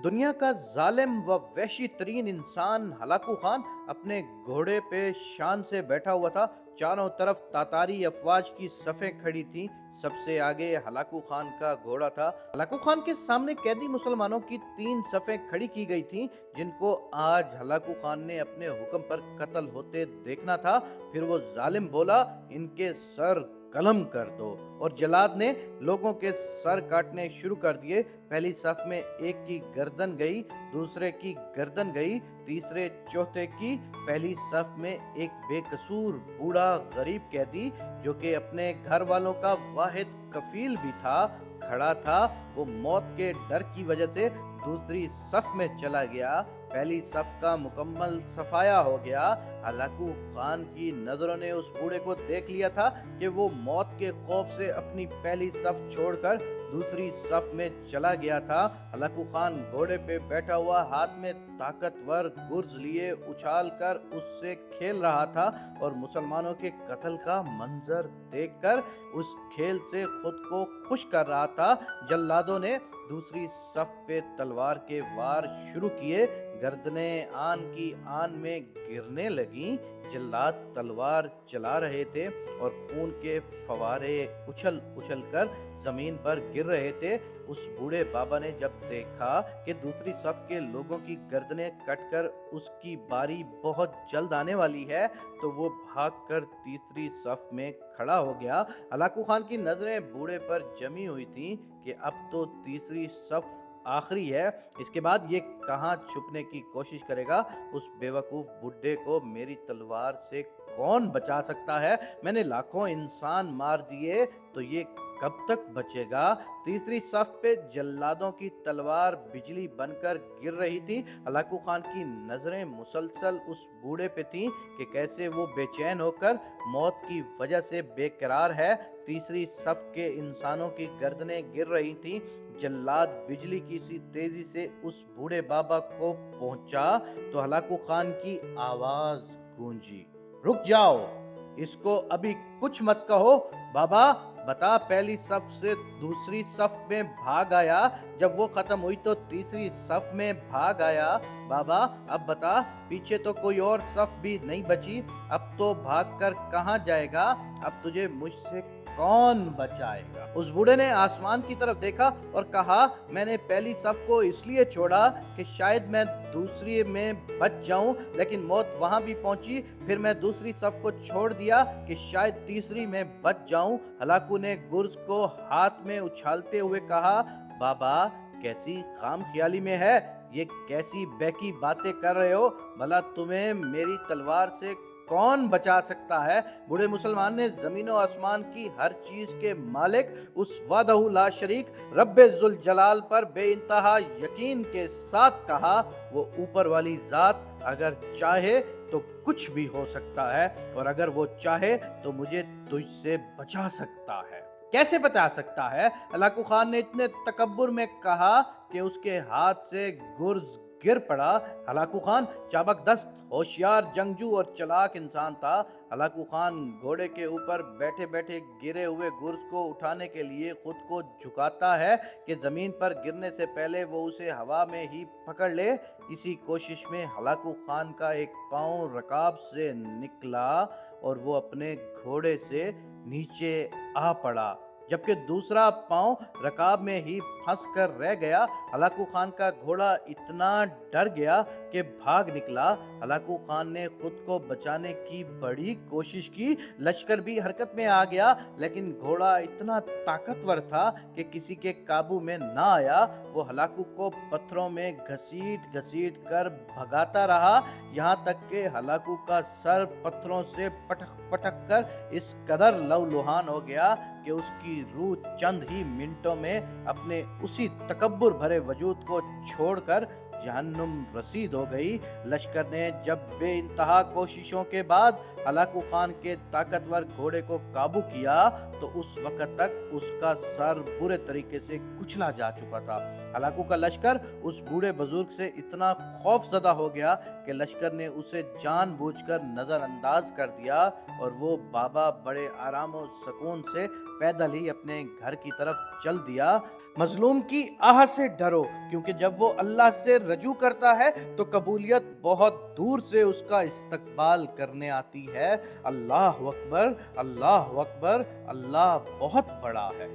दुनिया का जालिम व वहशी तरीन इंसान हलाकू खान अपने घोड़े पे शान से बैठा हुआ था। चारों तरफ तातारी अफवाज की सफ़ें खड़ी थीं। सबसे आगे हलाकू खान का घोड़ा था। हलाकू खान के सामने कैदी मुसलमानों की 3 सफ़ें खड़ी की गई थीं, जिनको आज हलाकू खान ने अपने हुक्म पर कत्ल होते देखना था। फिर वो जालिम बोला, इनके सर कलम कर दो। और जल्लाद ने लोगों के सर काटने शुरू कर दिए। पहली सफ में एक की गर्दन गई, दूसरे की गर्दन गई, तीसरे चौथे की। पहली सफ में एक बेकसूर बूढ़ा गरीब कैदी, जो कि अपने घर वालों का वाहिद कफील भी था, खड़ा था। वो मौत के डर की वजह से दूसरी सफ में चला गया। पहली सफ का मुकम्मल सफाया हो गया। हलाकू खान की नजरों ने उस बूढ़े को देख लिया था कि वो मौत के खौफ से अपनी पहली सफ छोड़कर दूसरी सफ में चला गया था। हलाकू खान घोड़े पे बैठा हुआ, हाथ में ताकतवर गुर्ज लिए उछाल कर उससे खेल रहा था और मुसलमानों के कत्ल का मंजर देखकर उस खेल से खुद को खुश कर रहा था। जल्लादों ने दूसरी सफ पे तलवार के वार शुरू किए। गर्दनें आन की आन में गिरने लगीं। जल्लाद तलवार चला रहे थे और खून के फवारे उछल उछल कर जमीन पर गिर रहे थे। उस बूढ़े बाबा ने जब देखा कि दूसरी सफ के लोगों की गर्दनें कटकर उसकी बारी बहुत जल्द आने वाली है, तो वो भागकर तीसरी सफ में खड़ा हो गया। हलाकू खान की नजरें बूढ़े पर जमी हुई थीं कि अब तो तीसरी सफ आखिरी है, इसके बाद ये कहाँ छुपने की कोशिश करेगा। उस बेवकूफ बुड्ढे को मेरी तलवार से कौन बचा सकता है? मैंने लाखों इंसान मार दिए, तो ये कब तक बचेगा? तीसरी सफ पे जल्लादों की तलवार बिजली बनकर गिर रही थी। हलाकू खान की नजरें मुसलसल उस बूढ़े पे थीं कि कैसे वो बेचैन होकर मौत की वजह से बेकरार है। तीसरी सफ के इंसानों की गर्दनें गिर रही थीं। जल्लाद बिजली की सी तेजी से उस बूढ़े बाबा को पहुंचा तो हलाकू खान की आवाज गूंजी, रुक जाओ, इसको अभी कुछ मत कहो। बाबा बता, पहली सफ से दूसरी सफ में भाग आया, जब वो खत्म हुई तो तीसरी सफ में भाग आया। बाबा अब बता, पीछे तो कोई और सफ भी नहीं बची, अब तो भागकर कहाँ जाएगा? अब तुझे मुझसे कौन बचाएगा? उस बूढ़े ने आसमान की तरफ देखा और कहा, मैंने पहली सफ को इसलिए छोड़ा कि शायद मैं दूसरी में बच जाऊं, लेकिन मौत वहां भी पहुंची। फिर मैं दूसरी सफ को छोड़ दिया कि शायद तीसरी में बच जाऊं। हलाकू ने गुर्ज को हाथ में उछालते हुए कहा, बाबा कैसी खामख्याली में है, ये कैसी बेकी बातें कर रहे हो? भला तुम्हें मेरी तलवार से कौन बचा सकता है? बूढ़े मुसलमान ने जमीन और आसमान की हर चीज के मालिक उस वहदहू ला शरीक रब्बे जुल जलाल पर बेइंतहा यकीन के साथ कहा, वो ऊपर वाली जात अगर चाहे तो कुछ भी हो सकता है, और अगर वो चाहे तो मुझे तुझसे बचा सकता है। कैसे बचा सकता है? हलाकू खान ने इतने तकब्बुर में कहा कि उसके हाथ से गुर्ज गिर पड़ा। हलाकू खान चाबकदस्त, होशियार, जंगजू और चालाक इंसान था। हलाकू खान घोड़े के ऊपर बैठे बैठे गिरे हुए गुर्ज को उठाने के लिए खुद को झुकाता है कि जमीन पर गिरने से पहले वो उसे हवा में ही पकड़ ले। इसी कोशिश में हलाकू खान का एक पांव रकाब से निकला और वो अपने घोड़े से नीचे आ पड़ा, जबकि दूसरा पांव रकाब में ही फंस कर रह गया। हलाकू खान का घोड़ा इतना डर गया कि भाग निकला। हलाकू खान ने खुद को बचाने की बड़ी कोशिश की, लश्कर भी हरकत में आ गया, लेकिन घोड़ा इतना ताकतवर था कि किसी के काबू में ना आया। वो हलाकू को पत्थरों में घसीट घसीट कर भगाता रहा, यहाँ तक कि हलाकू का सर पत्थरों से पटक पटक कर इस कदर लहूलुहान हो गया कि उसकी रूह चंद ही मिनटों में अपने उसी तकब्बुर भरे वजूद को छोड़कर जहन्नुम रसीद हो गई। लश्कर ने जब बेइंतहा कोशिशों के बाद हलाकू खान के ताकतवर घोड़े को काबू किया तो उस वक्त तक उसका सर बुरे तरीके से कुचला जा चुका था। हलाकू का लश्कर उस बूढ़े बुजुर्ग से इतना खौफजदा हो गया कि लश्कर ने उसे जानबूझकर नजरअंदाज कर दिया और वो बाबा बड़े आराम और सुकून से पैदल ही अपने घर की तरफ चल दिया। मजलूम की आह से डरो, क्योंकि जब वो अल्लाह से रजू करता है तो कबूलियत बहुत दूर से उसका इस्तकबाल करने आती है। अल्लाह अकबर, अल्लाह अकबर, अल्लाह बहुत बड़ा है।